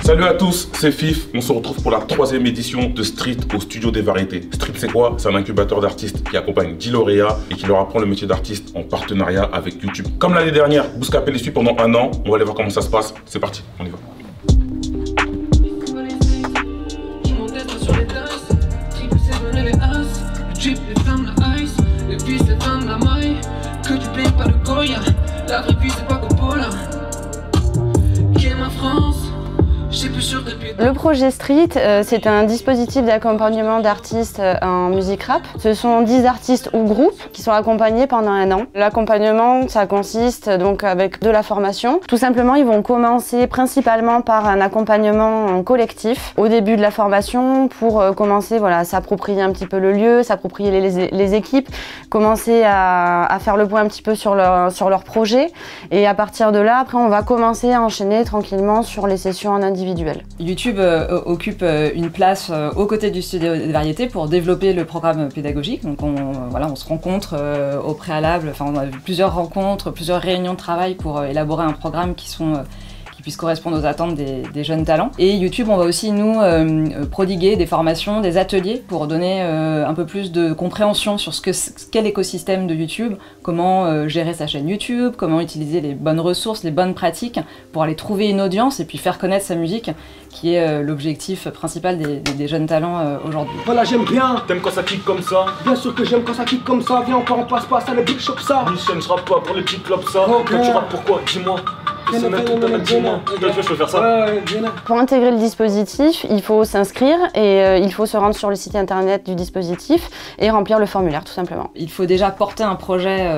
Salut à tous, c'est Fif. On se retrouve pour la 3e édition de Street au Studio des Variétés. Street, c'est quoi? C'est un incubateur d'artistes qui accompagne Dilorea et qui leur apprend le métier d'artiste en partenariat avec YouTube. Comme l'année dernière, Bouscapé les suit pendant 1 an. On va aller voir comment ça se passe. C'est parti, on y va. Le projet Street, c'est un dispositif d'accompagnement d'artistes en musique rap. Ce sont 10 artistes ou groupes qui sont accompagnés pendant 1 an. L'accompagnement, ça consiste donc avec de la formation. Tout simplement, ils vont commencer principalement par un accompagnement collectif au début de la formation pour commencer à s'approprier un petit peu le lieu, s'approprier les équipes, commencer à faire le point un petit peu sur leur projet. Et à partir de là, après, on va commencer à enchaîner tranquillement sur les sessions en individuel. YouTube occupe une place aux côtés du Studio des Variétés pour développer le programme pédagogique. Donc on se rencontre au préalable, on a vu plusieurs rencontres, plusieurs réunions de travail pour élaborer un programme qui puisse correspondre aux attentes des jeunes talents. Et YouTube, on va aussi nous prodiguer des formations, des ateliers pour donner un peu plus de compréhension sur qu'est l'écosystème de YouTube, comment gérer sa chaîne YouTube, comment utiliser les bonnes ressources, les bonnes pratiques pour aller trouver une audience et puis faire connaître sa musique, qui est l'objectif principal des jeunes talents aujourd'hui. Voilà, j'aime bien. T'aimes quand ça kick comme ça? Bien sûr que j'aime quand ça kick comme ça. Viens encore, on passe pas ça, le big shop ça. Michel, je rappe pas pour les petits clubs ça. Okay. Quand tu rappes pourquoi? Dis-moi. Je peux faire ça. Pour intégrer le dispositif, il faut s'inscrire et il faut se rendre sur le site internet du dispositif et remplir le formulaire tout simplement. Il faut déjà porter un projet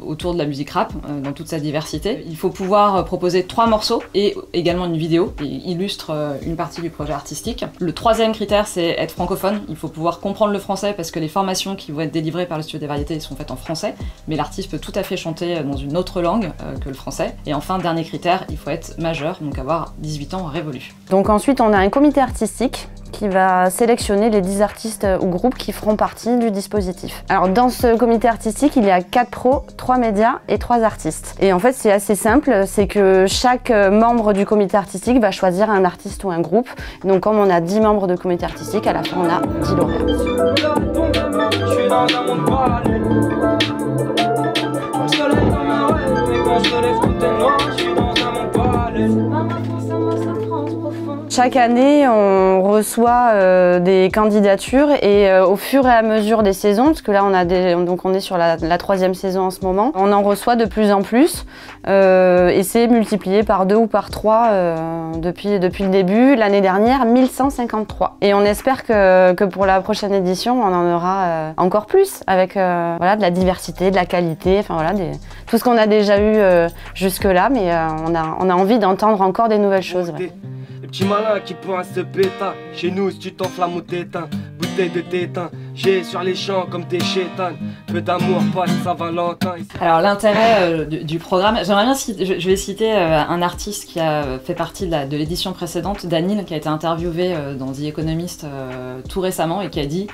autour de la musique rap dans toute sa diversité. Il faut pouvoir proposer 3 morceaux et également une vidéo qui illustre une partie du projet artistique. Le 3e critère, c'est être francophone. Il faut pouvoir comprendre le français parce que les formations qui vont être délivrées par le Studio des Variétés sont faites en français, mais l'artiste peut tout à fait chanter dans une autre langue que le français. Et enfin, dernier critère, il faut être majeur, donc avoir 18 ans révolus. Donc ensuite, on a un comité artistique qui va sélectionner les 10 artistes ou groupes qui feront partie du dispositif. Alors dans ce comité artistique, il y a 4 pros, 3 médias et 3 artistes. Et en fait, c'est assez simple, c'est que chaque membre du comité artistique va choisir un artiste ou un groupe. Donc comme on a 10 membres de comité artistique, à la fin on a 10 lauréats. Chaque année, on reçoit des candidatures et au fur et à mesure des saisons, parce que là on est sur la 3e saison en ce moment, on en reçoit de plus en plus et c'est multiplié par 2 ou par 3 depuis le début. L'année dernière, 1153. Et on espère que pour la prochaine édition, on en aura encore plus avec de la diversité, de la qualité, tout ce qu'on a déjà eu jusque-là, mais on a envie d'entendre encore des nouvelles choses. Ouais. Petit malin qui prend un ce pétain. Chez nous, si tu t'enflammes ou t'éteins. Bouteille de tétin, j'ai sur les champs comme des chétanes. Peu d'amour, pas de Saint-Valentin. Alors l'intérêt du programme, j'aimerais bien je vais citer un artiste qui a fait partie de l'édition précédente, Danil, qui a été interviewé dans The Economist tout récemment et qui a dit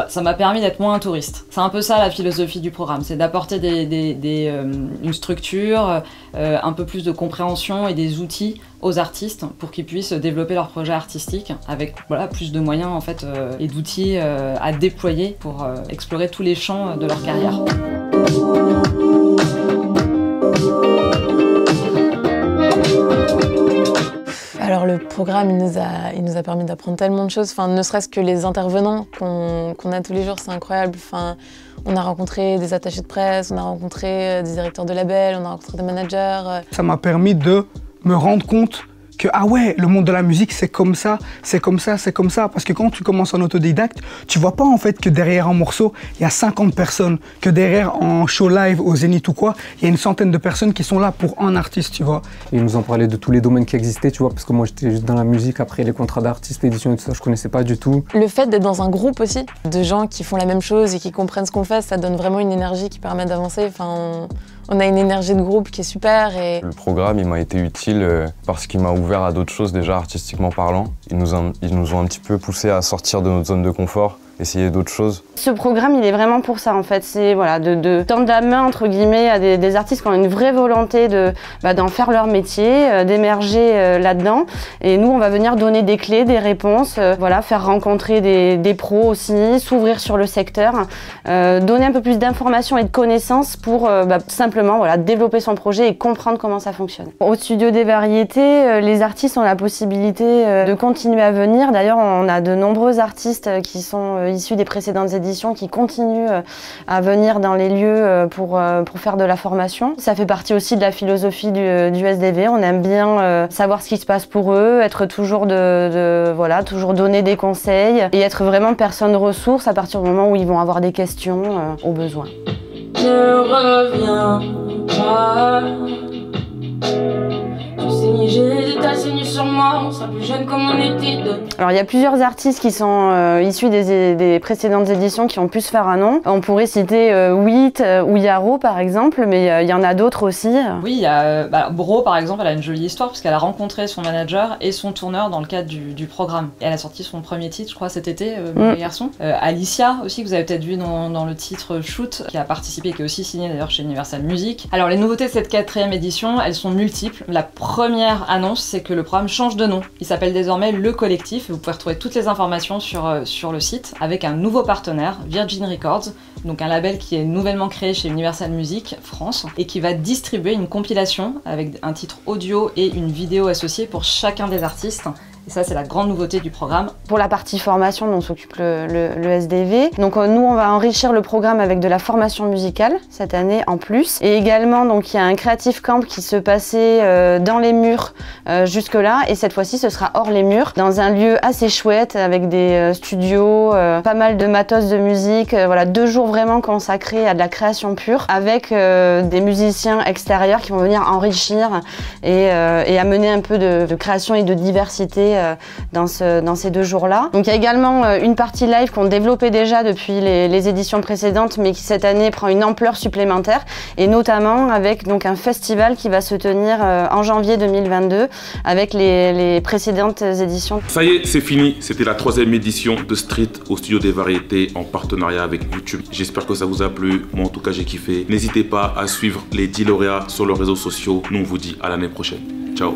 ça m'a permis d'être moins un touriste. C'est un peu ça la philosophie du programme, c'est d'apporter une structure, un peu plus de compréhension et des outils aux artistes pour qu'ils puissent développer leur projet artistique avec plus de moyens en fait, et d'outils à déployer pour explorer tous les champs de leur carrière. Alors le programme, il nous a permis d'apprendre tellement de choses, ne serait-ce que les intervenants qu'on a tous les jours, c'est incroyable. On a rencontré des attachés de presse, on a rencontré des directeurs de label, on a rencontré des managers. Ça m'a permis de me rendre compte que ah ouais, le monde de la musique c'est comme ça, c'est comme ça, c'est comme ça. Parce que quand tu commences en autodidacte, tu vois pas en fait que derrière un morceau, il y a 50 personnes, que derrière en show live au Zénith ou quoi, il y a une centaine de personnes qui sont là pour un artiste, tu vois. Et ils nous ont parlé de tous les domaines qui existaient, tu vois, parce que moi j'étais juste dans la musique, après les contrats d'artistes, l'édition et tout ça, je connaissais pas du tout. Le fait d'être dans un groupe aussi, de gens qui font la même chose et qui comprennent ce qu'on fait, ça donne vraiment une énergie qui permet d'avancer. On a une énergie de groupe qui est super. Et... Le programme, il m'a été utile parce qu'il m'a ouvert à d'autres choses déjà artistiquement parlant. Ils nous ont un petit peu poussé à sortir de notre zone de confort essayer d'autres choses. Ce programme, il est vraiment pour ça en fait, c'est voilà, de tendre la main entre guillemets à des artistes qui ont une vraie volonté d'en faire leur métier, d'émerger là-dedans. Et nous, on va venir donner des clés, des réponses, voilà, faire rencontrer des pros aussi, s'ouvrir sur le secteur, donner un peu plus d'informations et de connaissances pour simplement voilà, développer son projet et comprendre comment ça fonctionne. Au Studio des Variétés, les artistes ont la possibilité de continuer à venir. D'ailleurs, on a de nombreux artistes qui sont issus des précédentes éditions qui continuent à venir dans les lieux pour faire de la formation. Ça fait partie aussi de la philosophie du SDV. On aime bien savoir ce qui se passe pour eux, être toujours voilà, toujours donner des conseils et être vraiment personne ressource à partir du moment où ils vont avoir des questions au besoin. Ne reviens pas. Sur moi, on sera plus jeune comme on était. Alors il y a plusieurs artistes qui sont issus des précédentes éditions qui ont pu se faire un nom. On pourrait citer Wheat ou Yaro par exemple, mais il y en a d'autres aussi. Oui, il y a Bro par exemple, elle a une jolie histoire parce qu'elle a rencontré son manager et son tourneur dans le cadre du programme. Et elle a sorti son premier titre, je crois, cet été, Mauvais Garçon. Alicia aussi, que vous avez peut-être vu dans le titre Shoot, qui a participé et qui est aussi signé d'ailleurs chez Universal Music. Alors les nouveautés de cette 4e édition, elles sont multiples. La première annonce, c'est que le programme change de nom. Il s'appelle désormais Le Collectif et vous pouvez retrouver toutes les informations sur le site avec un nouveau partenaire, Virgin Records, donc un label qui est nouvellement créé chez Universal Music France et qui va distribuer une compilation avec un titre audio et une vidéo associée pour chacun des artistes. Et ça, c'est la grande nouveauté du programme. Pour la partie formation dont s'occupe le SDV, donc nous, on va enrichir le programme avec de la formation musicale cette année en plus. Et également, donc il y a un Creative Camp qui se passait dans les murs jusque-là. Et cette fois-ci, ce sera hors les murs, dans un lieu assez chouette avec des studios, pas mal de matos de musique. Voilà, 2 jours vraiment consacrés à de la création pure avec des musiciens extérieurs qui vont venir enrichir et amener un peu de création et de diversité dans ces 2 jours-là. Donc il y a également une partie live qu'on développait déjà depuis les éditions précédentes, mais qui cette année prend une ampleur supplémentaire, et notamment avec donc un festival qui va se tenir en janvier 2022 avec les précédentes éditions. Ça y est, c'est fini. C'était la 3e édition de Street au Studio des Variétés en partenariat avec YouTube. J'espère que ça vous a plu. Moi en tout cas j'ai kiffé. N'hésitez pas à suivre les 10 lauréats sur leurs réseaux sociaux. Nous on vous dit à l'année prochaine. Ciao.